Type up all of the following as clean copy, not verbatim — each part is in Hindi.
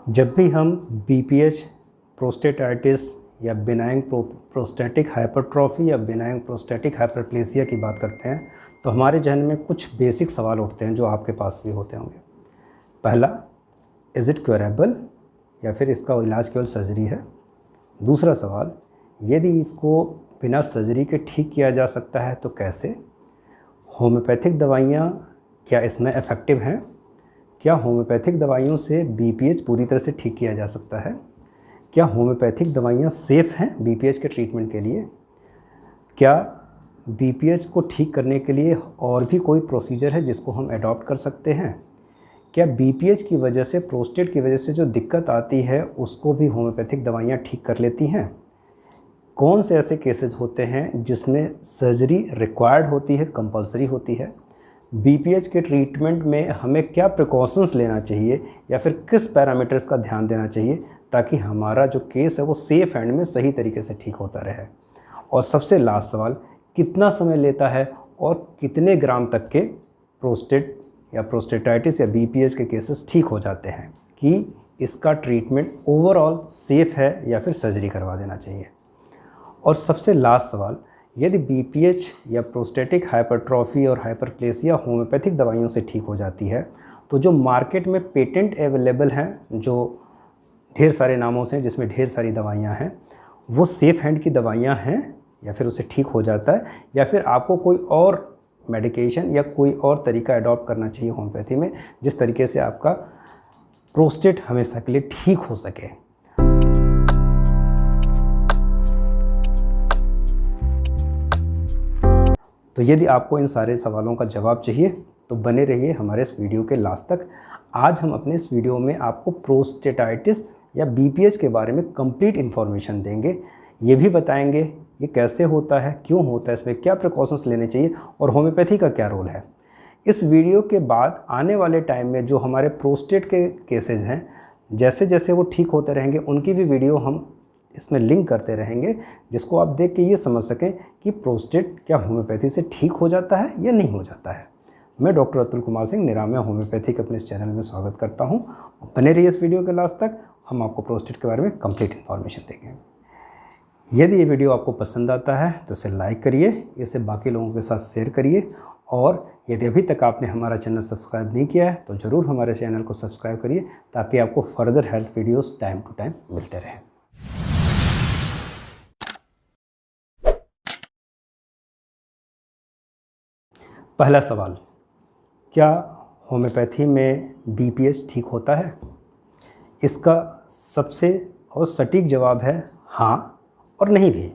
जब भी हम बीपीएच, प्रोस्टेटाइटिस या बिनाइन प्रोस्टेटिक हाइपरट्रॉफी या बिनाइन प्रोस्टेटिक हाइपरप्लेसिया की बात करते हैं तो हमारे जहन में कुछ बेसिक सवाल उठते हैं जो आपके पास भी होते होंगे। पहला, इज़ इट क्योरेबल या फिर इसका इलाज केवल सर्जरी है। दूसरा सवाल, यदि इसको बिना सर्जरी के ठीक किया जा सकता है तो कैसे। होम्योपैथिक दवाइयाँ क्या इसमें इफ़ेक्टिव हैं। क्या होम्योपैथिक दवाइयों से बीपीएच पूरी तरह से ठीक किया जा सकता है। क्या होम्योपैथिक दवाइयाँ सेफ़ हैं बीपीएच के ट्रीटमेंट के लिए। क्या बीपीएच को ठीक करने के लिए और भी कोई प्रोसीजर है जिसको हम अडॉप्ट कर सकते हैं। क्या बीपीएच की वजह से, प्रोस्टेट की वजह से जो दिक्कत आती है उसको भी होम्योपैथिक दवाइयाँ ठीक कर लेती हैं। कौन से ऐसे केसेस होते हैं जिसमें सर्जरी रिक्वायर्ड होती है, कंपलसरी होती है। बीपीएच के ट्रीटमेंट में हमें क्या प्रिकॉशंस लेना चाहिए या फिर किस पैरामीटर्स का ध्यान देना चाहिए ताकि हमारा जो केस है वो सेफ हैंड में सही तरीके से ठीक होता रहे। और सबसे लास्ट सवाल, कितना समय लेता है और कितने ग्राम तक के प्रोस्टेट या प्रोस्टेटाइटिस या बीपीएच के केसेस ठीक हो जाते हैं कि इसका ट्रीटमेंट ओवरऑल सेफ़ है या फिर सर्जरी करवा देना चाहिए। और सबसे लास्ट सवाल, यदि बीपीएच या प्रोस्टेटिक हाइपरट्रॉफी और हाइपरप्लेसिया होम्योपैथिक दवाइयों से ठीक हो जाती है तो जो मार्केट में पेटेंट अवेलेबल हैं, जो ढेर सारे नामों से जिसमें ढेर सारी दवाइयां हैं, वो सेफ हैंड की दवाइयां हैं या फिर उससे ठीक हो जाता है या फिर आपको कोई और मेडिकेशन या कोई और तरीका अडॉप्ट करना चाहिए होम्योपैथी में जिस तरीके से आपका प्रोस्टेट हमेशा के लिए ठीक हो सके। तो यदि आपको इन सारे सवालों का जवाब चाहिए तो बने रहिए हमारे इस वीडियो के लास्ट तक। आज हम अपने इस वीडियो में आपको प्रोस्टेटाइटिस या बीपीएच के बारे में कंप्लीट इन्फॉर्मेशन देंगे। ये भी बताएंगे ये कैसे होता है, क्यों होता है, इसमें क्या प्रिकॉशंस लेने चाहिए और होम्योपैथी का क्या रोल है। इस वीडियो के बाद आने वाले टाइम में जो हमारे प्रोस्टेट के केसेज हैं, जैसे जैसे वो ठीक होते रहेंगे उनकी भी वीडियो हम इसमें लिंक करते रहेंगे जिसको आप देख के ये समझ सकें कि प्रोस्टेट क्या होम्योपैथी से ठीक हो जाता है या नहीं हो जाता है। मैं डॉक्टर अतुल कुमार सिंह, निरामया होम्योपैथिक, अपने इस चैनल में स्वागत करता हूं। बने रहिए इस वीडियो के लास्ट तक, हम आपको प्रोस्टेट के बारे में कंप्लीट इन्फॉर्मेशन देंगे। यदि ये वीडियो आपको पसंद आता है तो इसे लाइक करिए, इसे बाकी लोगों के साथ शेयर करिए और यदि अभी तक आपने हमारा चैनल सब्सक्राइब नहीं किया है तो ज़रूर हमारे चैनल को सब्सक्राइब करिए ताकि आपको further health videos time to time मिलते रहें। पहला सवाल, क्या होम्योपैथी में बीपीएच ठीक होता है। इसका सबसे और सटीक जवाब है हाँ और नहीं भी।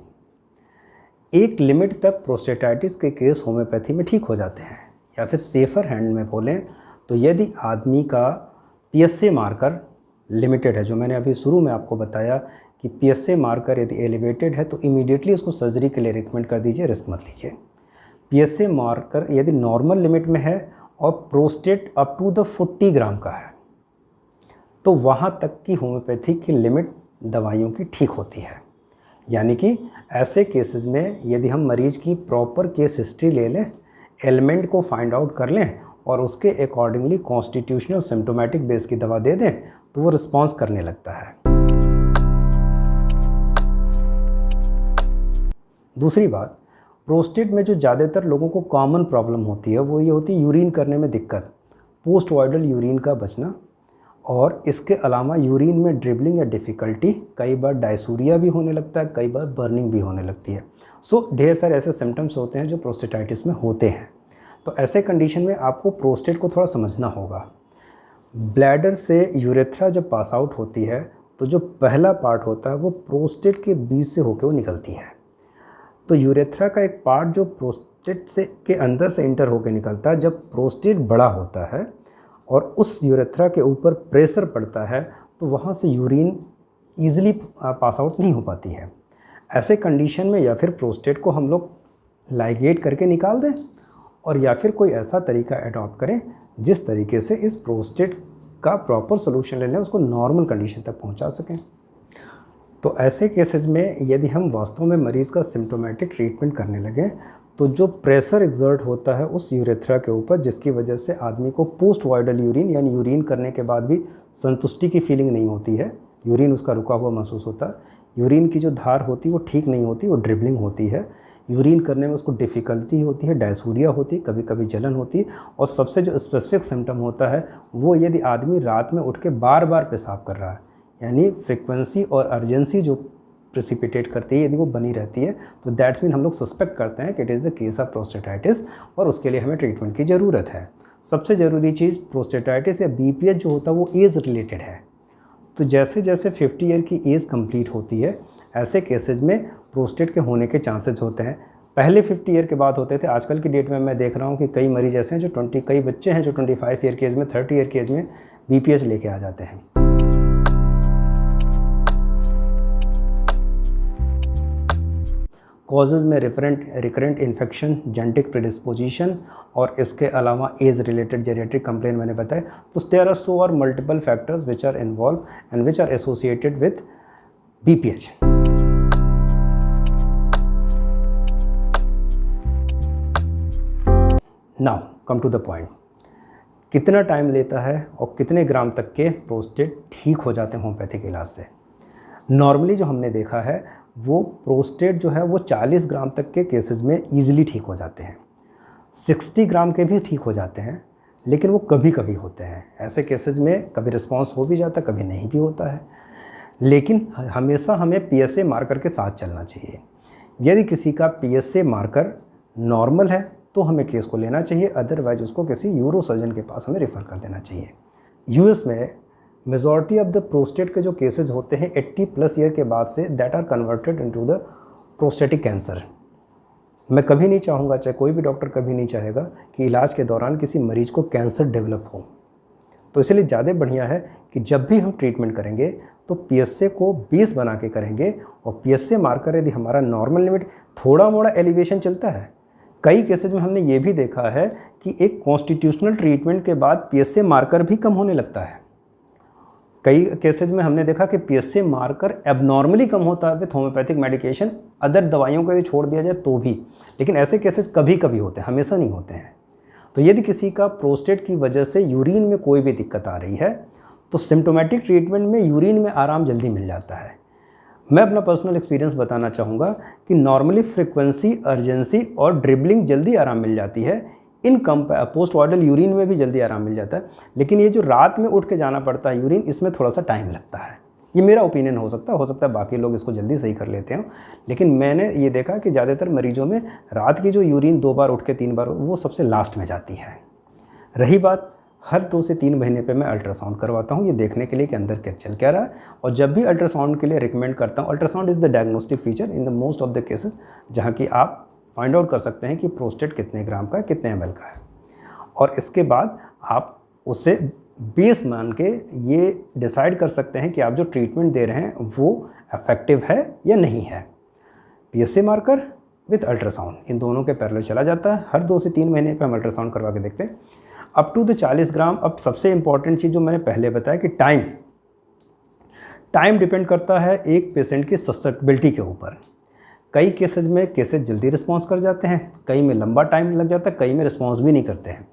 एक लिमिट तक प्रोस्टेटाइटिस के केस होम्योपैथी में ठीक हो जाते हैं या फिर सेफर हैंड में बोलें तो यदि आदमी का पीएसए मार्कर लिमिटेड है, जो मैंने अभी शुरू में आपको बताया कि पीएसए मार्कर यदि एलिवेटेड है तो इमीडिएटली उसको सर्जरी के लिए रिकमेंड कर दीजिए, रिस्क मत लीजिए। पीएसए मार्कर यदि नॉर्मल लिमिट में है और प्रोस्टेट अप टू द 40 ग्राम का है तो वहाँ तक की होम्योपैथी की लिमिट दवाइयों की ठीक होती है। यानी कि ऐसे केसेस में यदि हम मरीज की प्रॉपर केस हिस्ट्री ले लें, एलिमेंट को फाइंड आउट कर लें और उसके अकॉर्डिंगली कॉन्स्टिट्यूशनल सिम्टोमेटिक बेस की दवा दे दें तो वो रिस्पॉन्स करने लगता है। दूसरी बात, प्रोस्टेट में जो ज़्यादातर लोगों को कॉमन प्रॉब्लम होती है वो ये होती है यूरिन करने में दिक्कत, पोस्ट वाइडल यूरिन का बचना, और इसके अलावा यूरिन में ड्रिबलिंग या डिफ़िकल्टी, कई बार डायसूरिया भी होने लगता है, कई बार बर्निंग भी होने लगती है। सो ढेर सारे ऐसे सिम्टम्स होते हैं जो प्रोस्टेटाइटिस में होते हैं। तो ऐसे कंडीशन में आपको प्रोस्टेट को थोड़ा समझना होगा। ब्लैडर से यूरेथ्रा जब पास आउट होती है तो जो पहला पार्ट होता है वो प्रोस्टेट के बीच से होकर वो निकलती है। तो यूरेथ्रा का एक पार्ट जो प्रोस्टेट से के अंदर से इंटर होकर निकलता है, जब प्रोस्टेट बड़ा होता है और उस यूरेथ्रा के ऊपर प्रेशर पड़ता है तो वहाँ से यूरिन ईजिली पास आउट नहीं हो पाती है। ऐसे कंडीशन में या फिर प्रोस्टेट को हम लोग लाइगेट करके निकाल दें और या फिर कोई ऐसा तरीका अडॉप्ट करें जिस तरीके से इस प्रोस्टेट का प्रॉपर सोल्यूशन ले लें, उसको नॉर्मल कंडीशन तक पहुँचा सकें। तो ऐसे केसेस में यदि हम वास्तव में मरीज़ का सिम्टोमेटिक ट्रीटमेंट करने लगें तो जो प्रेशर एक्सर्ट होता है उस यूरेथ्रा के ऊपर, जिसकी वजह से आदमी को पोस्ट वाइडल यूरिन यानी यूरिन करने के बाद भी संतुष्टि की फीलिंग नहीं होती है, यूरिन उसका रुका हुआ महसूस होता है, यूरिन की जो धार होती है वो ठीक नहीं होती, वो ड्रिबलिंग होती है, यूरिन करने में उसको डिफ़िकल्टी होती है, डायसूरिया होती है, कभी कभी जलन होती है, और सबसे जो स्पेसिफिक सिम्टम होता है वो यदि आदमी रात में उठ के बार बार पेशाब कर रहा है, यानी फ्रिक्वेंसी और अर्जेंसी जो प्रेसिपिटेट करती है यदि वो बनी रहती है, तो दैट्स मीन हम लोग सस्पेक्ट करते हैं कि it is the case of prostatitis, और उसके लिए हमें ट्रीटमेंट की ज़रूरत है। सबसे ज़रूरी चीज़ प्रोस्टेटाइटिस या बीपीएच जो होता है वो एज रिलेटेड है। तो जैसे जैसे 50 ईयर की एज कंप्लीट होती है, ऐसे केसेज में प्रोस्टेट के होने के चांसेस होते हैं। पहले 50 ईयर के बाद होते थे, आजकल की डेट में मैं देख रहा हूँ कि कई मरीज ऐसे हैं जो कई बच्चे हैं जो 25 ईयर की एज में, 30 ईयर की एज में बीपीएच लेके आ जाते हैं। कॉजेज़ में रिकरेंट इन्फेक्शन, जेनेटिक प्रेडिस्पोजिशन, और इसके अलावा एज रिलेटेड जेनेटिक कंप्लेन मैंने बताया। तो there are so are multiple factors which are involve and which are associated with BPH. Now come to the point, कितना टाइम लेता है और कितने ग्राम तक के प्रोस्टेट ठीक हो जाते हैं होम्योपैथिक इलाज से? नॉर्मली जो हमने देखा है वो प्रोस्टेट जो है वो 40 ग्राम तक के केसेस में ईजिली ठीक हो जाते हैं, 60 ग्राम के भी ठीक हो जाते हैं, लेकिन वो कभी कभी होते हैं। ऐसे केसेस में कभी रिस्पांस हो भी जाता है, कभी नहीं भी होता है, लेकिन हमेशा हमें पीएसए मार्कर के साथ चलना चाहिए। यदि किसी का पीएसए मार्कर नॉर्मल है तो हमें केस को लेना चाहिए, अदरवाइज उसको किसी यूरोसर्जन के पास हमें रेफ़र कर देना चाहिए। यूएस में मेजॉरिटी ऑफ द प्रोस्टेट के जो केसेस होते हैं 80+ ईयर के बाद से that are converted into the prostatic cancer. मैं कभी नहीं चाहूँगा, चाहे कोई भी डॉक्टर कभी नहीं चाहेगा कि इलाज के दौरान किसी मरीज को कैंसर डेवलप हो। तो इसलिए ज़्यादा बढ़िया है कि जब भी हम ट्रीटमेंट करेंगे तो पीएसए को 20 बना के करेंगे, और पीएसए मार्कर यदि हमारा नॉर्मल लिमिट थोड़ा मोड़ा एलिवेशन चलता है, कई केसेज में हमने ये भी देखा है कि एक कॉन्स्टिट्यूशनल ट्रीटमेंट के बाद पीएसए मार्कर भी कम होने लगता है। कई केसेज में हमने देखा कि पीएसए मार्कर एबनॉर्मली कम होता है विथ होम्योपैथिक मेडिकेशन, अदर दवाइयों को यदि छोड़ दिया जाए तो भी, लेकिन ऐसे केसेज कभी कभी होते हैं, हमेशा नहीं होते हैं। तो यदि किसी का प्रोस्टेट की वजह से यूरिन में कोई भी दिक्कत आ रही है तो सिम्टोमेटिक ट्रीटमेंट में यूरिन में आराम जल्दी मिल जाता है। मैं अपना पर्सनल एक्सपीरियंस बताना चाहूँगा कि नॉर्मली फ्रिक्वेंसी, अर्जेंसी और ड्रिबलिंग जल्दी आराम मिल जाती है, इन पोस्ट वाइडल यूरिन में भी जल्दी आराम मिल जाता है, लेकिन ये जो रात में उठ के जाना पड़ता है यूरिन, इसमें थोड़ा सा टाइम लगता है। ये मेरा ओपिनियन हो सकता है बाकी लोग इसको जल्दी सही कर लेते हैं, लेकिन मैंने ये देखा कि ज़्यादातर मरीजों में रात की जो यूरिन 2 बार उठ के 3 बार वो सबसे लास्ट में जाती है। रही बात, हर 2 से 3 महीने पे मैं अल्ट्रासाउंड करवाता हूँ, ये देखने के लिए कि अंदर क्या चल क्या रहा है। और जब भी अल्ट्रासाउंड के लिए रिकमेंड करता हूँ, ultrasound is the diagnostic feature in the most of the cases, जहाँ कि आप फाइंड आउट कर सकते हैं कि प्रोस्टेट कितने ग्राम का है, कितने ml का है, और इसके बाद आप उसे बेस मान के ये डिसाइड कर सकते हैं कि आप जो ट्रीटमेंट दे रहे हैं वो इफेक्टिव है या नहीं है। पीएसए मार्कर विथ अल्ट्रासाउंड, इन दोनों के पैरेलल चला जाता है। हर 2 से 3 महीने पे हम अल्ट्रासाउंड करवा के देखते हैं अप टू द 40 ग्राम। अब सबसे इंपॉर्टेंट चीज़ जो मैंने पहले बताया कि टाइम डिपेंड करता है एक पेशेंट की ससेप्टिबिलिटी के ऊपर। कई केसेज में जल्दी रिस्पॉन्स कर जाते हैं, कई में लंबा टाइम लग जाता है, कई में रिस्पॉन्स भी नहीं करते हैं।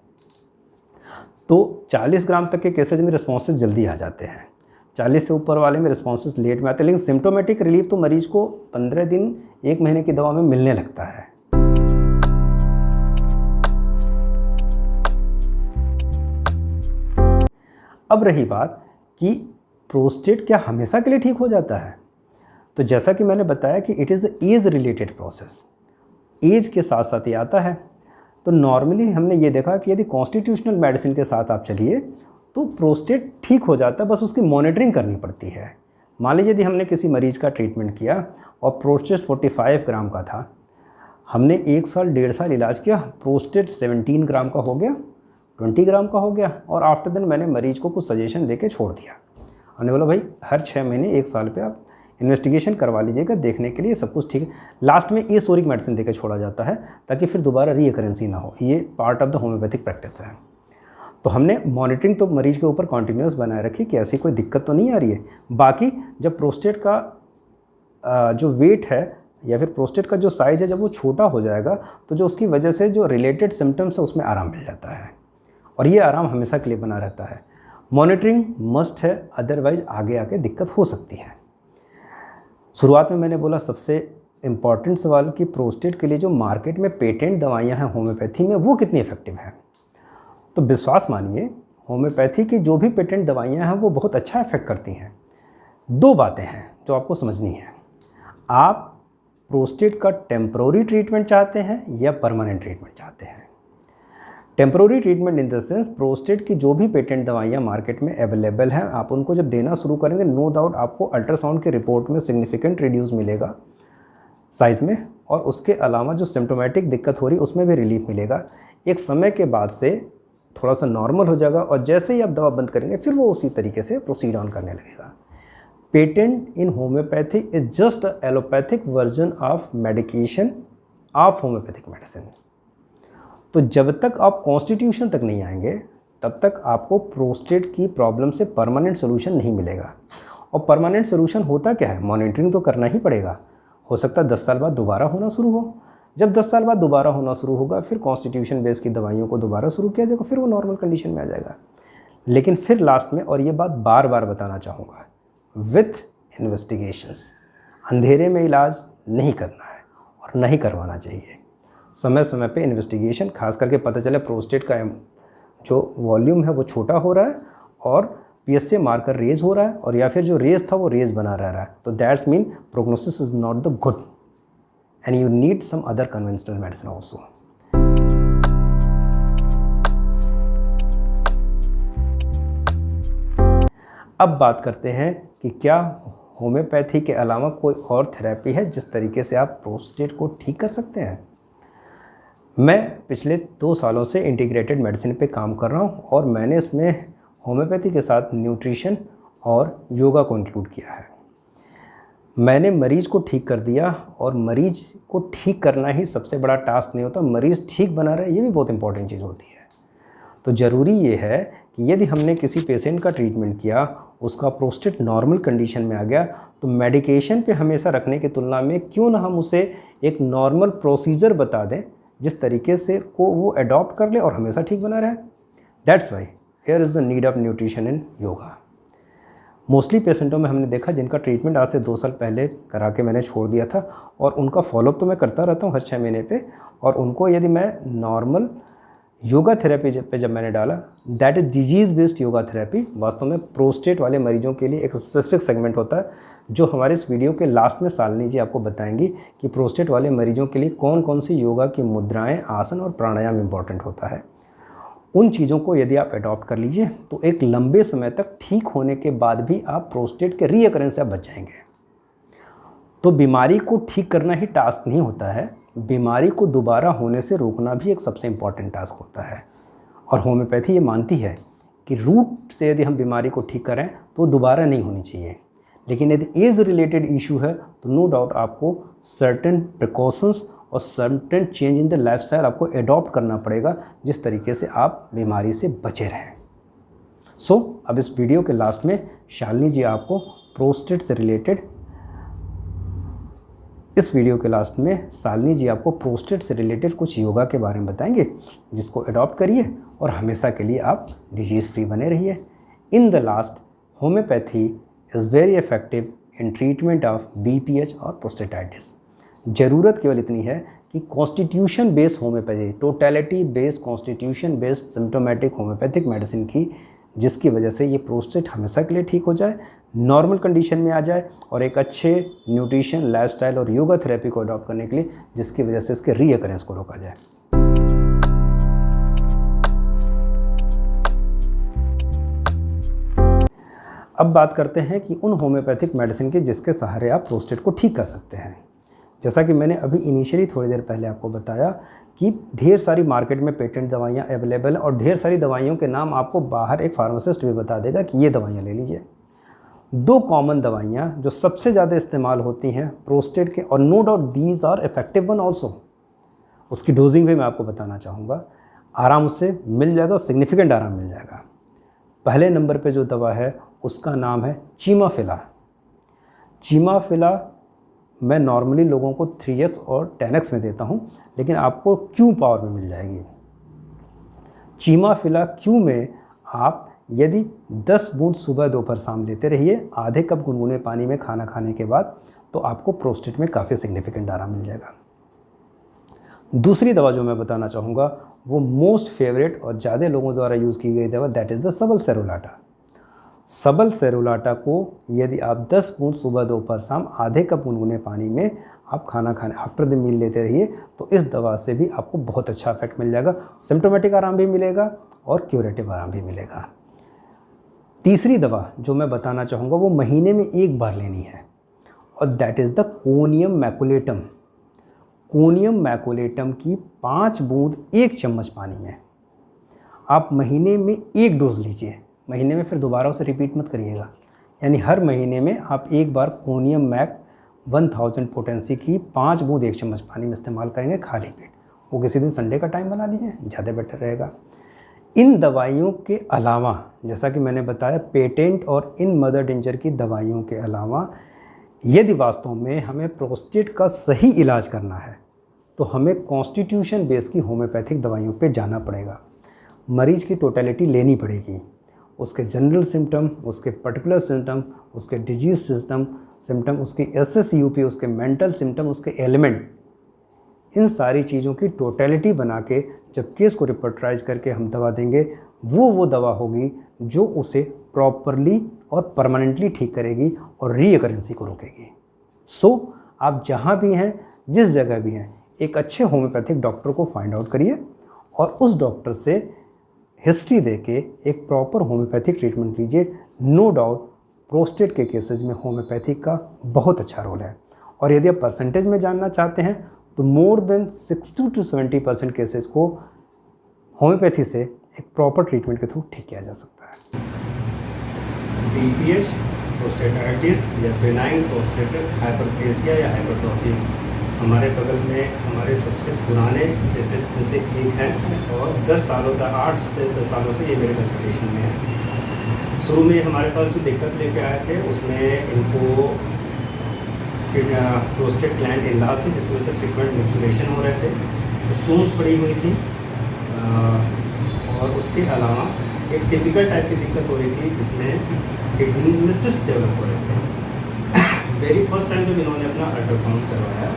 तो 40 ग्राम तक के केसेज में रिस्पॉन्सेज जल्दी आ जाते हैं, 40 से ऊपर वाले में रिस्पॉन्सेज लेट में आते हैं, लेकिन सिम्टोमेटिक रिलीफ तो मरीज को 15 दिन 1 महीने की दवा में मिलने लगता है। अब रही बात कि प्रोस्टेट क्या हमेशा के लिए ठीक हो जाता है, तो जैसा कि मैंने बताया कि it is age related process, age के साथ साथ ये आता है। तो नॉर्मली हमने ये देखा कि यदि कॉन्स्टिट्यूशनल मेडिसिन के साथ आप चलिए तो प्रोस्टेट ठीक हो जाता है, बस उसकी मॉनिटरिंग करनी पड़ती है। मान लीजिए यदि हमने किसी मरीज़ का ट्रीटमेंट किया और प्रोस्टेट 45 ग्राम का था, हमने 1 साल 1.5 साल इलाज किया, प्रोस्टेट 17 ग्राम का हो गया, 20 ग्राम का हो गया, और आफ्टर देन मैंने मरीज़ को कुछ सजेशन दे के छोड़ दिया। हमने बोला भाई हर 6 महीने 1 साल पे आप इन्वेस्टिगेशन करवा लीजिएगा, देखने के लिए सब कुछ ठीक है। लास्ट में एसोरिक मेडिसिन देकर छोड़ा जाता है ताकि फिर दोबारा रीअकरेंसी ना हो, ये part of the homeopathic practice है। तो हमने मॉनिटरिंग तो मरीज के ऊपर कॉन्टिन्यूस बनाए रखी कि ऐसी कोई दिक्कत तो नहीं आ रही है। बाकी जब प्रोस्टेट का जो वेट है या फिर प्रोस्टेट का जो साइज़ है जब वो छोटा हो जाएगा तो जो उसकी वजह से जो रिलेटेड सिम्टम्स है उसमें आराम मिल जाता है, और ये आराम हमेशा के लिए बना रहता है। मॉनिटरिंग मस्ट है, अदरवाइज आगे आके दिक्कत हो सकती है। शुरुआत में मैंने बोला सबसे इम्पॉर्टेंट सवाल कि प्रोस्टेट के लिए जो मार्केट में पेटेंट दवाइयाँ हैं होम्योपैथी में वो कितनी इफ़ेक्टिव हैं। तो विश्वास मानिए होम्योपैथी की जो भी पेटेंट दवाइयाँ हैं वो बहुत अच्छा इफेक्ट करती हैं। दो बातें हैं जो आपको समझनी है, आप प्रोस्टेट का टेम्परोरी ट्रीटमेंट चाहते हैं या परमानेंट ट्रीटमेंट चाहते हैं। Temporary treatment in the sense prostate की जो भी पेटेंट दवाइयाँ मार्केट में अवेलेबल हैं आप उनको जब देना शुरू करेंगे नो डाउट आपको अल्ट्रासाउंड के रिपोर्ट में सिग्निफिकेंट रिड्यूस मिलेगा साइज़ में, और उसके अलावा जो सिम्टोमेटिक दिक्कत हो रही उसमें भी रिलीफ मिलेगा। एक समय के बाद से थोड़ा सा नॉर्मल हो जाएगा और जैसे ही आप दवा बंद करेंगे फिर वो उसी तरीके से प्रोसीड ऑन करने लगेगा। Patent in homeopathy is just a allopathic version of medication of homeopathic medicine. तो जब तक आप कॉन्स्टिट्यूशन तक नहीं आएंगे तब तक आपको प्रोस्टेट की प्रॉब्लम से परमानेंट सोल्यूशन नहीं मिलेगा। और परमानेंट सोल्यूशन होता क्या है, मॉनिटरिंग तो करना ही पड़ेगा। हो सकता है 10 साल बाद दोबारा होना शुरू हो, जब 10 साल बाद दोबारा होना शुरू होगा फिर कॉन्स्टिट्यूशन बेस की दवाइयों को दोबारा शुरू किया जाएगा, फिर वो नॉर्मल कंडीशन में आ जाएगा। लेकिन फिर लास्ट में, और ये बात बार बार बताना चाहूँगा, विथ इन्वेस्टिगेशंस, अंधेरे में इलाज नहीं करना है और नहीं करवाना चाहिए। समय समय पे इन्वेस्टिगेशन, खास करके पता चले प्रोस्टेट का जो वॉल्यूम है वो छोटा हो रहा है और PSA मार्कर रेज हो रहा है, और या फिर जो रेज था वो रेज बना रह रहा है, तो that's mean prognosis is not the good and you need some other conventional medicine also. अब बात करते हैं कि क्या होम्योपैथी के अलावा कोई और थेरेपी है जिस तरीके से आप प्रोस्टेट को ठीक कर सकते हैं। मैं पिछले 2 सालों से इंटीग्रेटेड मेडिसिन पे काम कर रहा हूँ और मैंने इसमें होम्योपैथी के साथ न्यूट्रिशन और योगा को इंक्लूड किया है। मैंने मरीज़ को ठीक कर दिया, और मरीज़ को ठीक करना ही सबसे बड़ा टास्क नहीं होता, मरीज़ ठीक बना रहे ये भी बहुत इंपॉर्टेंट चीज़ होती है। तो ज़रूरी ये है कि यदि हमने किसी पेशेंट का ट्रीटमेंट किया, उसका प्रोस्टेट नॉर्मल कंडीशन में आ गया, तो मेडिकेशन पे हमेशा रखने की तुलना में क्यों ना हम उसे एक नॉर्मल प्रोसीजर बता दें जिस तरीके से को वो अडॉप्ट कर ले और हमेशा ठीक बना रहे। That's why here is the need of nutrition in yoga. Mostly पेशेंटों में हमने देखा जिनका ट्रीटमेंट आज से 2 साल पहले करा के मैंने छोड़ दिया था, और उनका फॉलोअप तो मैं करता रहता हूँ हर 6 महीने पे, और उनको यदि मैं नॉर्मल योगा थेरेपी पे जब मैंने डाला, that is disease based yoga therapy, वास्तव में प्रोस्टेट वाले मरीजों के लिए एक स्पेसिफिक सेगमेंट होता है जो हमारे इस वीडियो के लास्ट में शालिनी जी आपको बताएंगी कि प्रोस्टेट वाले मरीजों के लिए कौन कौन सी योगा की मुद्राएँ, आसन और प्राणायाम इम्पॉर्टेंट होता है। उन चीज़ों को यदि आप अडॉप्ट कर लीजिए तो एक लंबे समय तक ठीक होने के बाद भी आप प्रोस्टेट के रीअकरेंस से आप बच जाएंगे। तो बीमारी को ठीक करना ही टास्क नहीं होता है, बीमारी को दोबारा होने से रोकना भी एक सबसे इम्पॉर्टेंट टास्क होता है। और होम्योपैथी ये मानती है कि रूट से यदि हम बीमारी को ठीक करें तो दोबारा नहीं होनी चाहिए। लेकिन यदि एज रिलेटेड इशू है तो नो डाउट आपको सर्टेन प्रिकॉशंस और certain change in the lifestyle आपको एडॉप्ट करना पड़ेगा जिस तरीके से आप बीमारी से बचे रहें। सो अब इस वीडियो के लास्ट में शालिनी जी आपको प्रोस्टेट से रिलेटेड कुछ योगा के बारे में बताएंगे जिसको अडॉप्ट करिए और हमेशा के लिए आप डिजीज़ फ्री बने रहिए। In the last, homeopathy is very effective in treatment of BPH और प्रोस्टेटाइटिस। ज़रूरत केवल इतनी है कि constitution based homeopathy, totality based constitution based symptomatic homeopathic medicine की, जिसकी वजह से ये प्रोस्टेट हमेशा के लिए ठीक हो जाए, नॉर्मल कंडीशन में आ जाए, और एक अच्छे न्यूट्रिशन, लाइफस्टाइल और योगा थेरेपी को अडॉप्ट करने के लिए जिसकी वजह से इसके रीअकरेंस को रोका जाए। अब बात करते हैं कि उन होम्योपैथिक मेडिसिन के जिसके सहारे आप प्रोस्टेट को ठीक कर सकते हैं। जैसा कि मैंने अभी इनिशियली थोड़ी देर पहले आपको बताया कि ढेर सारी मार्केट में पेटेंट दवाइयाँ अवेलेबल हैं, और ढेर सारी दवाइयों के नाम आपको बाहर एक फार्मासिस्ट भी बता देगा कि ये दवाइयाँ ले लीजिए। 2 कॉमन दवाइयाँ जो सबसे ज़्यादा इस्तेमाल होती हैं प्रोस्टेट के, और no doubt these are effective one also, उसकी डोजिंग भी मैं आपको बताना चाहूँगा। आराम उससे मिल जाएगा, सिग्निफिकेंट आराम मिल जाएगा। पहले नंबर पे जो दवा है उसका नाम है चीमाफिला। चीमाफिला मैं नॉर्मली लोगों को 3x और 10x में देता हूँ, लेकिन आपको क्यू पावर में मिल जाएगी। चीमाफिला क्यू में आप यदि 10 बूंद सुबह दोपहर शाम लेते रहिए आधे कप गुनगुने पानी में खाना खाने के बाद, तो आपको प्रोस्टेट में काफ़ी सिग्निफिकेंट आराम मिल जाएगा। दूसरी दवा जो मैं बताना चाहूँगा वो मोस्ट फेवरेट और ज़्यादा लोगों द्वारा यूज़ की गई दवा, दैट इज़ द सबल सेरोलाटा। सबल सेरोलाटा को यदि आप 10 बूंद सुबह दोपहर शाम आधे कप गुनगुने पानी में आप खाना खाने आफ्टर द मील लेते रहिए, तो इस दवा से भी आपको बहुत अच्छा इफेक्ट मिल जाएगा। सिम्टोमेटिक आराम भी मिलेगा और क्यूरेटिव आराम भी मिलेगा। तीसरी दवा जो मैं बताना चाहूँगा वो महीने में एक बार लेनी है, और that is the conium maculatum. Conium maculatum की 5 बूंद 1 चम्मच पानी में आप महीने में 1 डोज लीजिए। महीने में फिर दोबारा उसे रिपीट मत करिएगा, यानी हर महीने में आप एक बार कोनियम मैक 1000 पोटेंसी की 5 बूंद 1 चम्मच पानी में इस्तेमाल करेंगे खाली पेट। वो किसी दिन संडे का टाइम बना लीजिए, ज़्यादा बेटर रहेगा। इन दवाइयों के अलावा, जैसा कि मैंने बताया, पेटेंट और इन मदर डेंजर की दवाइयों के अलावा यदि वास्तव में हमें प्रोस्टेट का सही इलाज करना है तो हमें कॉन्स्टिट्यूशन बेस की होम्योपैथिक दवाइयों पे जाना पड़ेगा। मरीज की टोटलिटी लेनी पड़ेगी, उसके जनरल सिम्टम, उसके पर्टिकुलर सिम्टम, उसके डिजीज सिम्टम, उसकी SSUP, उसके मेंटल सिम्टम, उसके एलिमेंट, इन सारी चीज़ों की टोटलिटी बना के जब केस को रिपर्टराइज करके हम दवा देंगे, वो दवा होगी जो उसे प्रॉपरली और परमानेंटली ठीक करेगी और रीअकरेंसी को रोकेगी। सो आप जहाँ भी हैं, जिस जगह भी हैं, एक अच्छे होम्योपैथिक डॉक्टर को फाइंड आउट करिए और उस डॉक्टर से हिस्ट्री देके एक प्रॉपर होम्योपैथिक ट्रीटमेंट लीजिए। नो डाउट प्रोस्टेट के केसेस में होम्योपैथिक का बहुत अच्छा रोल है, और यदि आप परसेंटेज में जानना चाहते हैं तो मोर देन 60 to 70% केसेस को होम्योपैथी से एक प्रॉपर ट्रीटमेंट के थ्रू ठीक किया जा सकता है। BPH, प्रोस्टेटाइटिस या बेनाइन प्रोस्टेटिक हाइपरप्लेसिया या हाइपरट्रॉफी हमारे बगल में हमारे सबसे पुराने पेशेंट में से एक हैं, और 10 सालों का 8 से 10 सालों से ये मेरे कंसल्टेशन में है। शुरू में हमारे पास जो दिक्कत लेके आए थे उसमें इनको प्रोस्टेट ग्लैंड इलाज थी, जिसकी वजह से फ्रीक्वेंट मैच्योरेशन हो रहे थे, स्टोन्स पड़ी हुई थी, और उसके अलावा एक टिपिकल टाइप की दिक्कत हो रही थी जिसमें किडनीज में सिस्ट डेवलप हो रहे थे। वेरी फर्स्ट टाइम जब इन्होंने अपना अल्ट्रासाउंड करवाया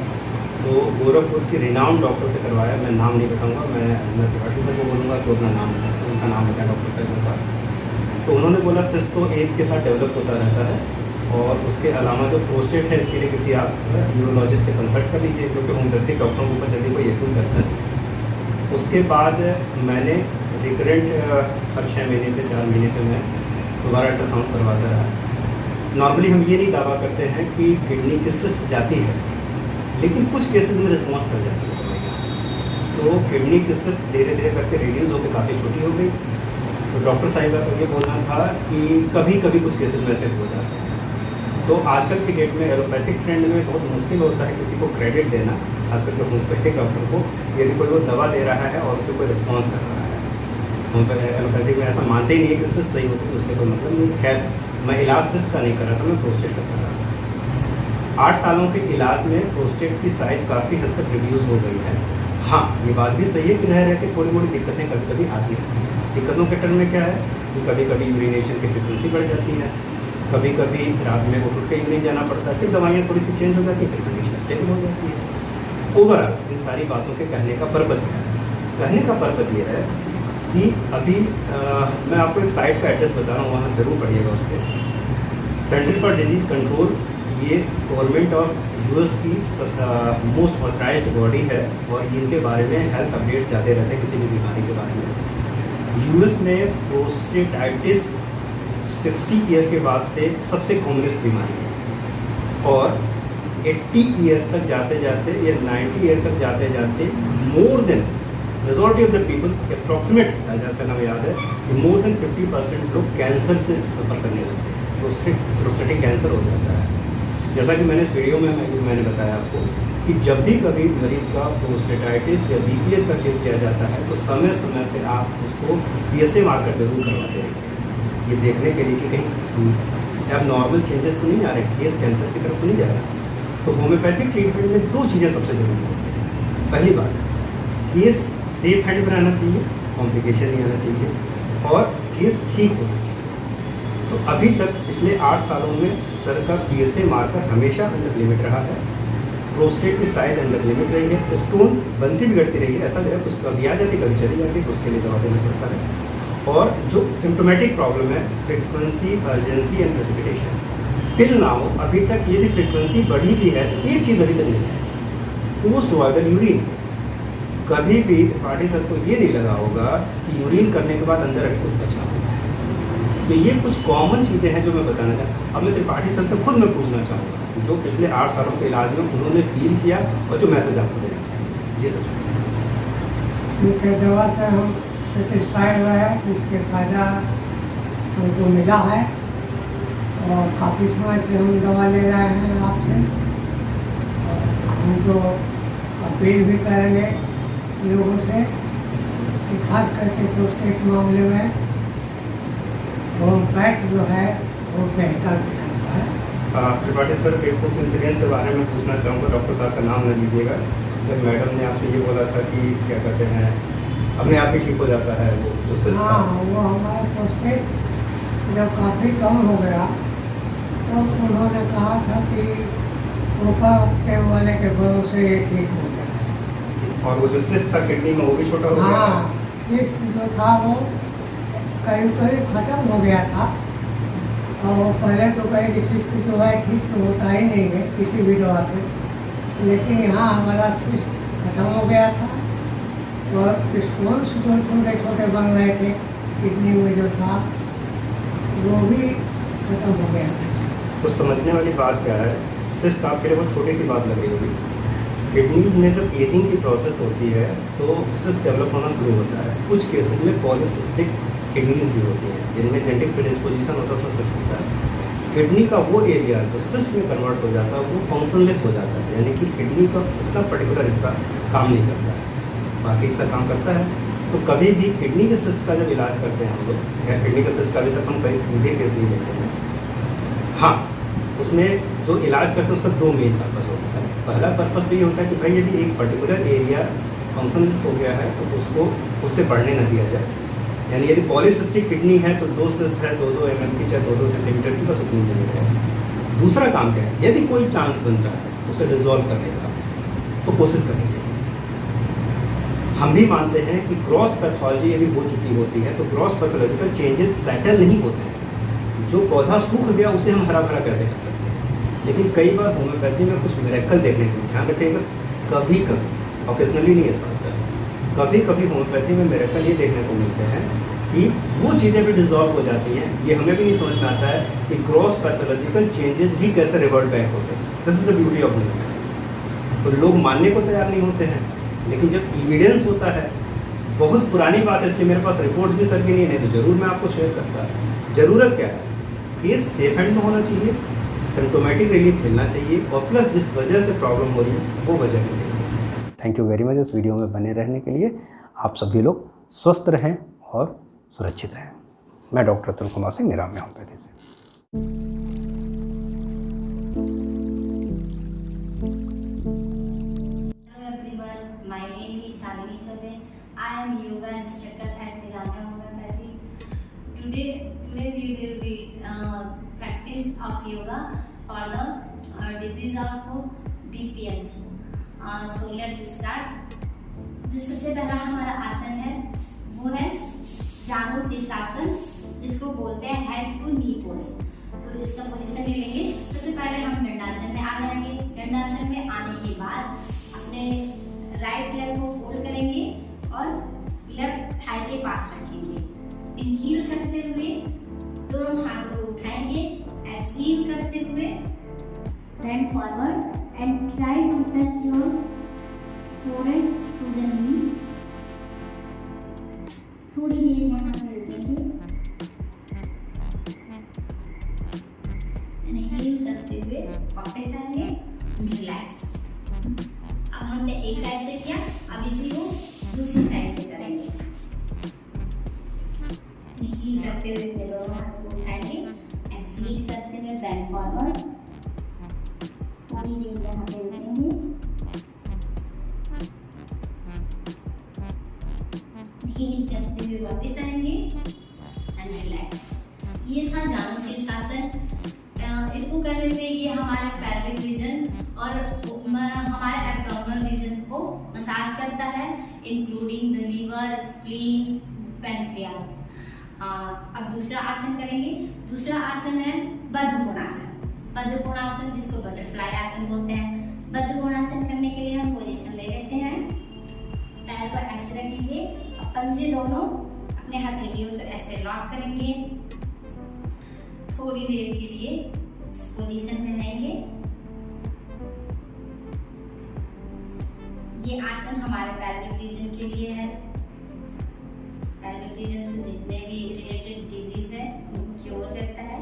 तो गोरखपुर की रिनाउंड डॉक्टर से करवाया, मैं नाम नहीं बताऊंगा, मैं त्रिपाठी सर को बोलूँगा तो अपना नाम बताऊँगा, उनका नाम बताया डॉक्टर साहब का। तो उन्होंने बोला सिस्ट तो एज के साथ डेवलप होता रहता है, और उसके अलावा जो प्रोस्टेट है इसके लिए किसी आप न्यूरोलॉजिस्ट से कंसल्ट कर लीजिए, क्योंकि होम्योपैथिक डॉक्टरों के ऊपर जल्दी कोई यकीन करता नहीं। उसके बाद मैंने रिकरेंट हर 6 महीने पे 4 महीने पे मैं दोबारा अल्ट्रासाउंड करवाता रहा। नॉर्मली हम ये नहीं दावा करते हैं कि किडनी की सिस्ट जाती है, लेकिन कुछ केसेस में रिस्पॉन्स कर जाती है दवाइयाँ। तो किडनी की सिस्ट धीरे धीरे करके रिड्यूस होकर काफ़ी छोटी हो गई। तो डॉक्टर साहिबा को ये बोलना था कि कभी कभी कुछ केसेस में ऐसे हो जाते हैं। तो आजकल की डेट में एलोपैथिक ट्रेंड में बहुत मुश्किल होता है किसी को क्रेडिट देना, खासकर के होम्योपैथिक डॉक्टर को, यदि कोई वो दवा दे रहा है और उसे कोई रिस्पॉन्स कर रहा है। एलोपैथिक में ऐसा मानते ही नहीं है कि सिस्ट सही होती है, तो उसमें कोई मतलब नहीं। खैर, मैं इलाज सिस्ट का नहीं कर रहा था, मैं प्रोस्टेट का कर रहा था। 8 सालों के इलाज में प्रोस्टेट की साइज़ काफ़ी हद तक रिड्यूस हो गई है। हाँ, ये बात भी सही है कि रह के थोड़ी मोड़ी दिक्कतें कभी कभी आती रहती हैं। दिक्कतों के टर्म में क्या है कि कभी कभी यूरिनेशन की फ्रिक्वेंसी बढ़ जाती है, कभी कभी रात में उठ के यूरिन जाना पड़ता है, फिर दवाइयाँ थोड़ी सी चेंज हो जाती है, फिर कंडीशन स्टेबल हो जाती है। ओवरऑल इन सारी बातों के कहने का पर्पज़ क्या है? कहने का पर्पज़ ये है कि अभी मैं आपको एक साइट का एड्रेस बता रहा हूँ, वहाँ जरूर पढ़िएगा उस पर। सेंटर फॉर डिजीज़ कंट्रोल, ये गवर्नमेंट ऑफ यूएस की मोस्ट ऑथराइज्ड बॉडी है, और इनके बारे में हेल्थ अपडेट्स जाते रहते हैं किसी भी बीमारी के बारे में। यूएस में प्रोस्टेटाइटिस 60 ईयर के बाद से सबसे कॉमनेस्ट बीमारी है, और 80 ईयर तक जाते जाते या 90 ईयर तक जाते जाते more than majority of the people, approximate जहाँ तक हमें याद है कि मोर देन 50% लोग कैंसर से सफ़र करने लगते हैं, प्रोस्टेटिक कैंसर हो जाता है। जैसा कि मैंने इस वीडियो में मैंने बताया आपको कि जब भी कभी मरीज़ का प्रोस्टेटाइटिस या BPH का केस लिया जाता है तो समय समय पर आप उसको PSA मार्कर जरूर करवाते रहिए, ये देखने के लिए कि कहीं अब नॉर्मल चेंजेस तो नहीं आ रहे, केस कैंसर की तरफ तो नहीं जा रहा। तो होम्योपैथिक ट्रीटमेंट में दो चीज़ें सबसे ज़रूरी होती हैं। पहली बात, केस सेफ हैंड में रहना चाहिए, कॉम्प्लिकेशन नहीं आना चाहिए, और केस ठीक होना चाहिए। तो अभी तक पिछले 8 सालों में सर का PSA मार्कर हमेशा अंडर लिमिट रहा है, प्रोस्टेट की साइज अंडर लिमिट रही है, स्टोन बनती बिगड़ती रही है, ऐसा मेरा कुछ कभी आ जाती कभी चली जाती, तो उसके लिए दवा देना पड़ता है। और जो सिम्टोमेटिक प्रॉब्लम है, frequency, urgency and precipitation, till now अभी तक यदि फ्रिक्वेंसी बढ़ी भी है तो एक चीज़ अभी तक नहीं है, पोस्ट वाइडल यूरिन। कभी भी त्रिपाठी सर को ये नहीं लगा होगा कि यूरिन करने के बाद अंदर अभी कुछ बचा हुआ है। तो ये कुछ कॉमन चीज़ें हैं जो मैं बताना चाहता। अब मैं त्रिपाठी सर से खुद मैं पूछना चाहूँगा जो पिछले 8 सालों के इलाज में उन्होंने फील किया और जो मैसेज आपको देना चाहिए। जी सर। क्योंकि दवा से हम सेटिस्फाइड हुए हैं, इसके फ़ायदा हमको मिला है और काफ़ी समय से हम दवा ले रहे हैं आपसे। और हम तो अपील भी करेंगे लोगों से कि खास करके प्रोस्टेट मामले में होम्योपैथ जो है वो बेहतर करता है। त्रिपाठी सर के कुछ इंसिडेंट्स के बारे में पूछना चाहूँगा, डॉक्टर साहब का नाम न लीजिएगा। जब मैडम ने आपसे ये बोला था कि क्या कहते हैं अपने आप ही ठीक हो जाता है वो जो सिस्ट था। हाँ, वो हमारा प्रोस्टेट जब काफ़ी कम हो गया तो उन्होंने कहा था कि ऊपर के वाले के भरोसे ये ठीक हो गया। और वो जो सिस्ट था किडनी में वो भी छोटा हो गया। हाँ, सिस्ट जो था वो करीब करीब ख़त्म हो गया था। और पहले तो कहीं कि सिस्ट जो है ठीक तो होता ही नहीं है किसी भी दवा से, लेकिन यहाँ हमारा सिस्ट खत्म हो गया था और स्टोन्स जो छोटे छोटे बन रहे थे किडनी में जो था वो भी खत्म हो गया था। तो समझने वाली बात क्या है, सिस्ट आपके लिए बहुत छोटी सी बात लग रही होगी। किडनीज में जब एजिंग की प्रोसेस होती है तो सिस्ट डेवलप होना शुरू होता है। कुछ केसेस में पॉलीसिस्टिक किडनीज भी होती है जिनमें जेनेटिक प्रेडिस्पोजिशन होता है, उसमें सिस्ट होता है। किडनी का वो एरिया जो सिस्ट में कन्वर्ट हो जाता है वो फंक्शनलेस हो जाता है, यानी कि किडनी का इतना पर्टिकुलर हिस्सा काम नहीं करता है, बाकी हिस्सा काम करता है। तो कभी भी किडनी के सिस्ट का जब इलाज करते हैं हम लोग, या किडनी के सिस्ट का अभी तक हम कहीं सीधे केस नहीं लेते हैं। हाँ, उसमें जो इलाज करते हैं उसका 2 मेन पर्पज़ होता है। पहला पर्पज़ तो ये होता है कि भाई यदि एक पर्टिकुलर एरिया फंक्शनलेस हो गया है तो उसको उससे बढ़ने न दिया जाए, यानी यदि पॉलीसिस्टिक किडनी है तो 2 सिस्ट है 2-2 mm की, चाहे 2-2 सेंटीमीटर की, बस उतनी देनी है। दूसरा काम क्या है, यदि कोई चांस बनता है उसे डिसॉल्व करने का तो कोशिश करनी चाहिए। हम भी मानते हैं कि ग्रॉस पैथोलॉजी यदि हो चुकी होती है तो ग्रॉस पैथोलॉजिकल चेंजेस सेटल नहीं होते हैं। जो पौधा सूख गया उसे हम हरा भरा कैसे कर सकते हैं, लेकिन कई बार होम्योपैथी में कुछ मिरेकल देखने को, ध्यान रखिएगा, कभी कभी, ऑकेजनली नहीं ऐसा होता है, कभी कभी होम्योपैथी में मिरेकल ये देखने को मिलते हैं कि वो चीज़ें भी डिसॉल्व हो जाती हैं। ये हमें भी नहीं समझ में आता है कि ग्रॉस पैथोलॉजिकल चेंजेस भी कैसे रिवर्ट बैक होते हैं। This is the beauty of homeopathy. तो लोग मानने को तैयार नहीं होते हैं, लेकिन जब एविडेंस होता है, बहुत पुरानी बात है इसलिए मेरे पास रिपोर्ट्स भी सर की नहीं है, तो ज़रूर मैं आपको शेयर करता। ज़रूरत क्या है, केस सेफ हैंड में होना चाहिए, सिम्टोमेटिक रिलीफ मिलना चाहिए, और प्लस जिस वजह से प्रॉब्लम हो रही है वो वजह भी सही होनी चाहिए। थैंक यू वेरी मच इस वीडियो में बने रहने के लिए। आप सभी लोग स्वस्थ रहें और सुरक्षित रहें। मैं डॉक्टर अतुल कुमार सिंह, निरामय होम्योपैथी से। Hello everyone, my name is Shalini Chaube. I am yoga instructor at Niramya Homeopathy. Today we will be practice of yoga for the disease of BPH. So let's start. जो सबसे पहला हमारा आसन है वो है जानु शीर्षासन, जिसको बोलते हैं हेड टू नी पोज। तो इसका पोजीशन ले लेंगे। सबसे पहले हम दंडासन में आ जाएंगे। दंडासन में आने के बाद अपने राइट लेग को फोल्ड करेंगे और लेफ्ट थाई के पास रखेंगे। इनहील करते हुए दोनों हाथों को उठाएंगे। एक्सहेल करते हुए bend forward and try to touch your forehead to the knee. थोड़ी देर यहाँ पर रुकेंगे। इनहेल करते हुए वापस आएंगे, रिलैक्स। अब हमने एक साइड से किया, अब इसी को दूसरी साइड से करेंगे। इनहेल करते हुए अपने दोनों हाथों को उठाएंगे। एक्सहेल करते हुए बेंड फॉरवर्ड। थोड़ी देर यहाँ करने से ये हमारे पैल्विक रीजन और हमारे एब्डोमिनल रीजन को मसाज करता है, including the liver, spleen, pancreas. अब दूसरा आसन करेंगे। दूसरा आसन है बद्ध कोणासन। बद्ध कोणासन जिसको बटरफ्लाई आसन बोलते हैं। बद्ध कोणासन करने के लिए हम पोजीशन ले लेते हैं। पैर को ऐसे रखेंगे, पंजे दोनों अपने हथेलियों से ऐसे लॉक करेंगे। थोड़ी देर के लिए इस पोजीशन में रहेंगे। ये आसन हमारे पैल्विक रीजन के लिए है। पैल्विक रीजन से जितने भी रिलेटेड डिजीज है उनको क्योर करता है।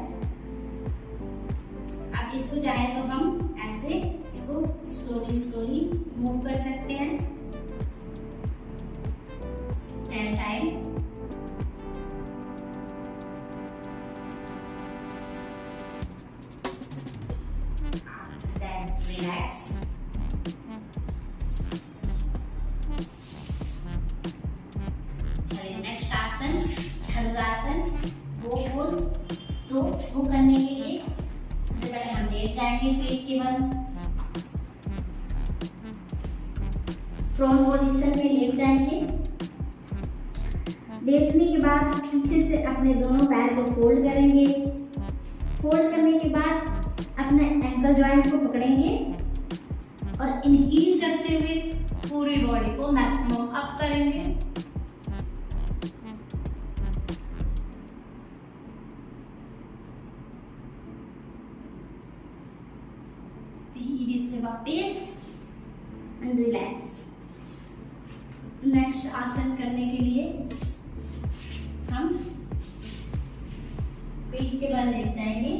अब इसको चाहे तो हम ऐसे इसको स्लोली मूव कर सकते हैं 10 टाइम। Then relax. चलिए नेक्स्ट आसन धनुरासन। वो करने के लिए सबसे पहले हम लेट जाएंगे पेट के बल, प्रोन पोजीशन में लेट जाएंगे। लेटने के बाद पीछे से अपने दोनों पैर को फोल्ड करेंगे। फोल्ड करने के बाद अपने एंकल जॉइंट को पकड़ेंगे और इनहील करते हुए पूरी बॉडी को मैक्सिमम अप करेंगे। धीरे से वापस एंड रिलैक्स। नेक्स्ट आसन करने के लिए हम पीठ के बल लेट जाएंगे।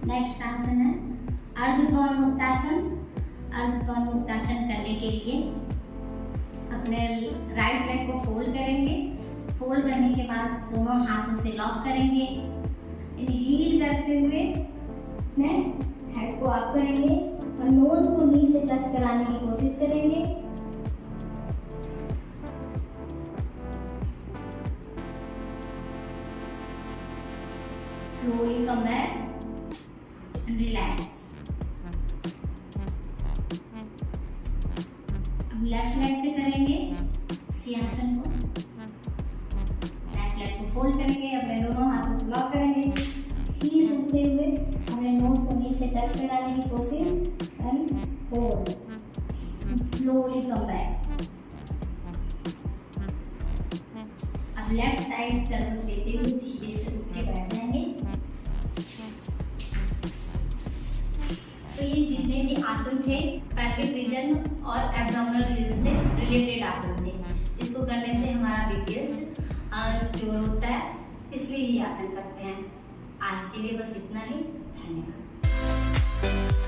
नेक्स्ट आसन है अर्धपवन मुक्तासन। अर्धपवन मुक्तासन करने के लिए अपने राइट लेग को फोल्ड करेंगे। फोल्ड करने के बाद दोनों हाथों से लॉक करेंगे। इनहील करते हुए अपने हेड को अप करेंगे और नोज को नी से टच कराने की कोशिश करेंगे। Slowly come back and relax. अब लेफ्ट लेग से करेंगे सिंहासन को। लेफ्ट लेग को फोल्ड करेंगे, अपने दोनों हाथों से लॉक करेंगे, हील रखते हुए अपने नोज को नी से टच कराने की कोशिश and hold. Slowly come back. अब लेफ्ट साइड तरफ लेते हुए धीरे से उठ के बैठ जाएंगे। तो ये जितने भी आसन थे पैल्विक रीजन और एब्डोमिनल रीजन से रिलेटेड आसन थे। इसको करने से हमारा बीपीएस क्योर होता है, इसलिए ये आसन करते हैं। आज के लिए बस इतना ही। धन्यवाद।